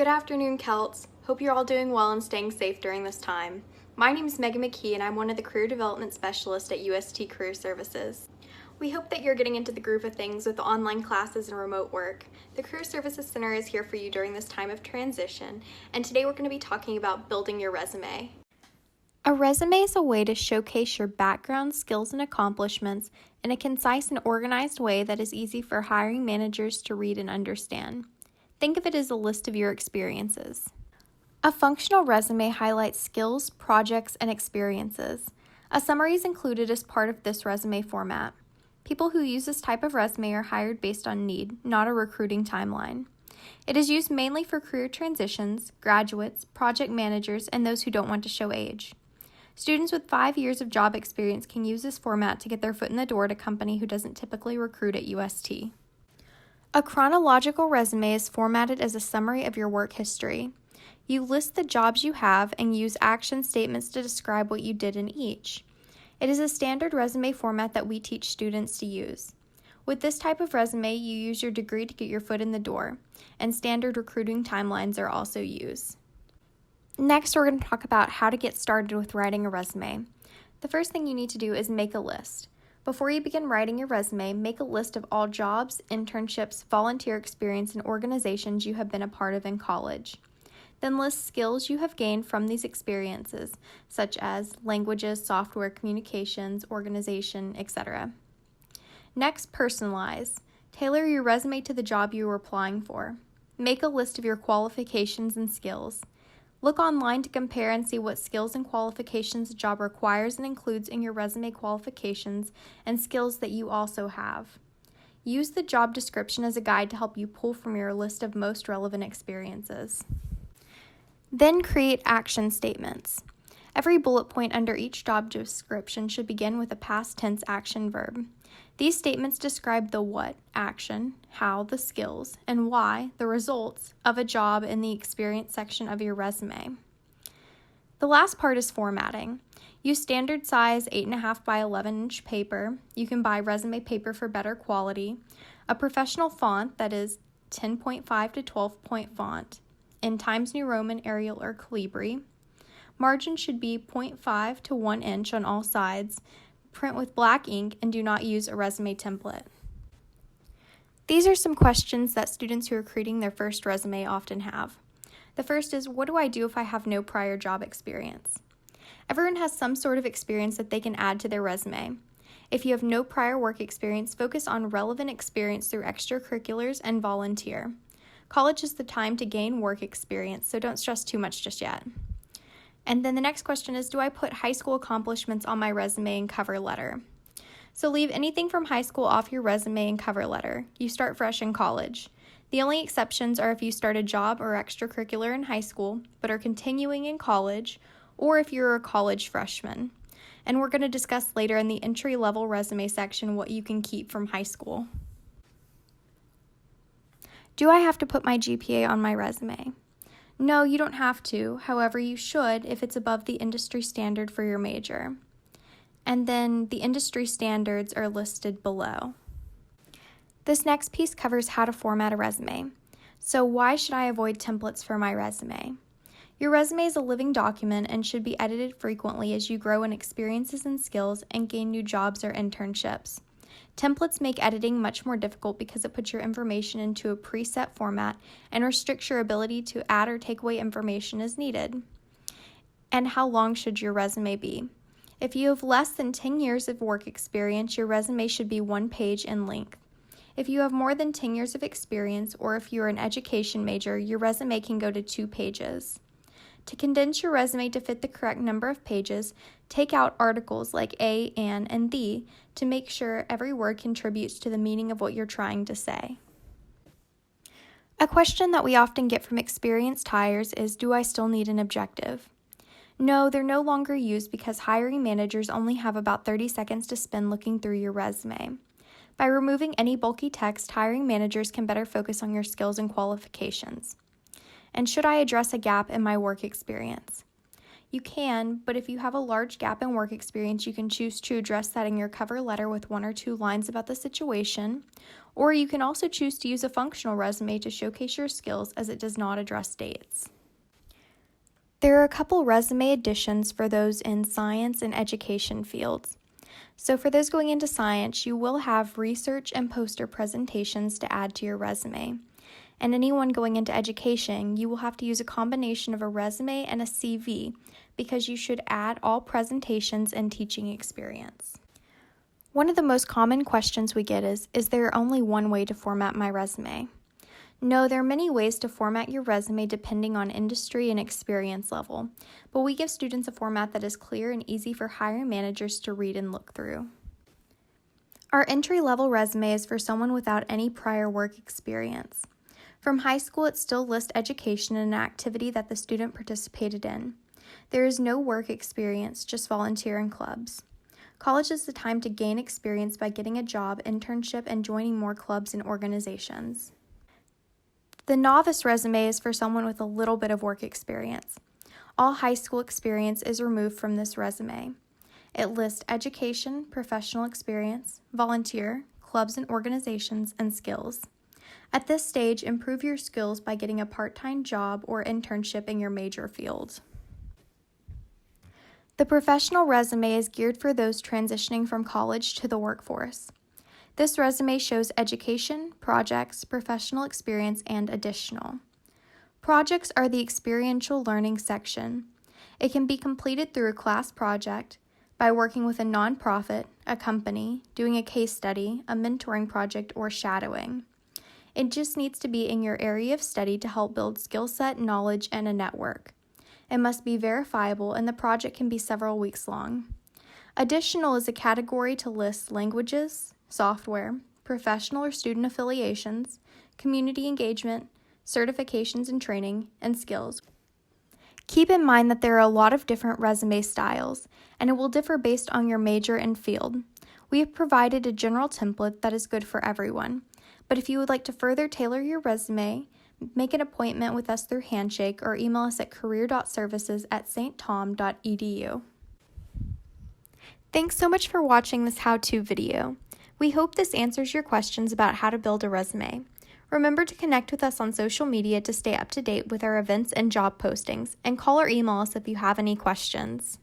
afternoon, Celts. Hope you're all doing well and staying safe during this time. My name is Megan McKee and I'm one of the Career Development Specialists at UST Career Services. We hope that you're getting into the groove of things with online classes and remote work. The Career Services Center is here for you during this time of transition, and today we're going to be talking about building your resume. A resume is a way to showcase your background, skills, and accomplishments in a concise and organized way that is easy for hiring managers to read and understand. Think of it as a list of your experiences. A functional resume highlights skills, projects, and experiences. A summary is included as part of this resume format. People who use this type of resume are hired based on need, not a recruiting timeline. It is used mainly for career transitions, graduates, project managers, and those who don't want to show age. Students with 5 years of job experience can use this format to get their foot in the door at a company who doesn't typically recruit at UST. A chronological resume is formatted as a summary of your work history. You list the jobs you have and use action statements to describe what you did in each. It is a standard resume format that we teach students to use. With this type of resume, you use your degree to get your foot in the door, and standard recruiting timelines are also used. Next, we're going to talk about how to get started with writing a resume. The first thing you need to do is make a list. Before you begin writing your resume, make a list of all jobs, internships, volunteer experience, and organizations you have been a part of in college. Then list skills you have gained from these experiences, such as languages, software, communications, organization, etc. Next, personalize. Tailor your resume to the job you are applying for. Make a list of your qualifications and skills. Look online to compare and see what skills and qualifications a job requires and includes in your resume qualifications and skills that you also have. Use the job description as a guide to help you pull from your list of most relevant experiences. Then create action statements. Every bullet point under each job description should begin with a past tense action verb. These statements describe the what, action, how, the skills, and why, the results, of a job in the experience section of your resume. The last part is formatting. Use standard size 8.5 by 11 inch paper. You can buy resume paper for better quality. A professional font that is 10.5 to 12-point font in Times New Roman, Arial, or Calibri. Margin should be 0.5 to 1 inch on all sides. Print with black ink and do not use a resume template. These are some questions that students who are creating their first resume often have. The first is, what do I do if I have no prior job experience? Everyone has some sort of experience that they can add to their resume. If you have no prior work experience, focus on relevant experience through extracurriculars and volunteer. College is the time to gain work experience, so don't stress too much just yet. And then the next question is, do I put high school accomplishments on my resume and cover letter? So leave anything from high school off your resume and cover letter. You start fresh in college. The only exceptions are if you start a job or extracurricular in high school, but are continuing in college, or if you're a college freshman. And we're going to discuss later in the entry-level resume section what you can keep from high school. Do I have to put my GPA on my resume? No, you don't have to. However, you should if it's above the industry standard for your major. And then the industry standards are listed below. This next piece covers how to format a resume. So why should I avoid templates for my resume? Your resume is a living document and should be edited frequently as you grow in experiences and skills and gain new jobs or internships. Templates make editing much more difficult because it puts your information into a preset format and restricts your ability to add or take away information as needed. And how long should your resume be? If you have less than 10 years of work experience, your resume should be 1 page in length. If you have more than 10 years of experience, or if you're an education major, your resume can go to 2 pages. To condense your resume to fit the correct number of pages, take out articles like a, an, and the to make sure every word contributes to the meaning of what you're trying to say. A question that we often get from experienced hires is, do I still need an objective? No, they're no longer used because hiring managers only have about 30 seconds to spend looking through your resume. By removing any bulky text, hiring managers can better focus on your skills and qualifications. And should I address a gap in my work experience? You can, but if you have a large gap in work experience, you can choose to address that in your cover letter with 1 or 2 lines about the situation, or you can also choose to use a functional resume to showcase your skills as it does not address dates. There are a couple resume additions for those in science and education fields. So for those going into science, you will have research and poster presentations to add to your resume. And anyone going into education, you will have to use a combination of a resume and a CV because you should add all presentations and teaching experience. One of the most common questions we get is there only one way to format my resume? No, there are many ways to format your resume depending on industry and experience level, but we give students a format that is clear and easy for hiring managers to read and look through. Our entry-level resume is for someone without any prior work experience. From high school, it still lists education and an activity that the student participated in. There is no work experience, just volunteer in clubs. College is the time to gain experience by getting a job, internship, and joining more clubs and organizations. The novice resume is for someone with a little bit of work experience. All high school experience is removed from this resume. It lists education, professional experience, volunteer, clubs and organizations, and skills. At this stage, improve your skills by getting a part-time job or internship in your major field. The professional resume is geared for those transitioning from college to the workforce. This resume shows education, projects, professional experience, and additional. Projects are the experiential learning section. It can be completed through a class project, by working with a nonprofit, a company, doing a case study, a mentoring project, or shadowing. It just needs to be in your area of study to help build skill set, knowledge, and a network. It must be verifiable, and the project can be several weeks long. Additional is a category to list languages, software, professional or student affiliations, community engagement, certifications and training, and skills. Keep in mind that there are a lot of different resume styles, and it will differ based on your major and field. We have provided a general template that is good for everyone, but if you would like to further tailor your resume, make an appointment with us through Handshake or email us at career.services@sttom.edu. Thanks so much for watching this how-to video. We hope this answers your questions about how to build a resume. Remember to connect with us on social media to stay up to date with our events and job postings, and call or email us if you have any questions.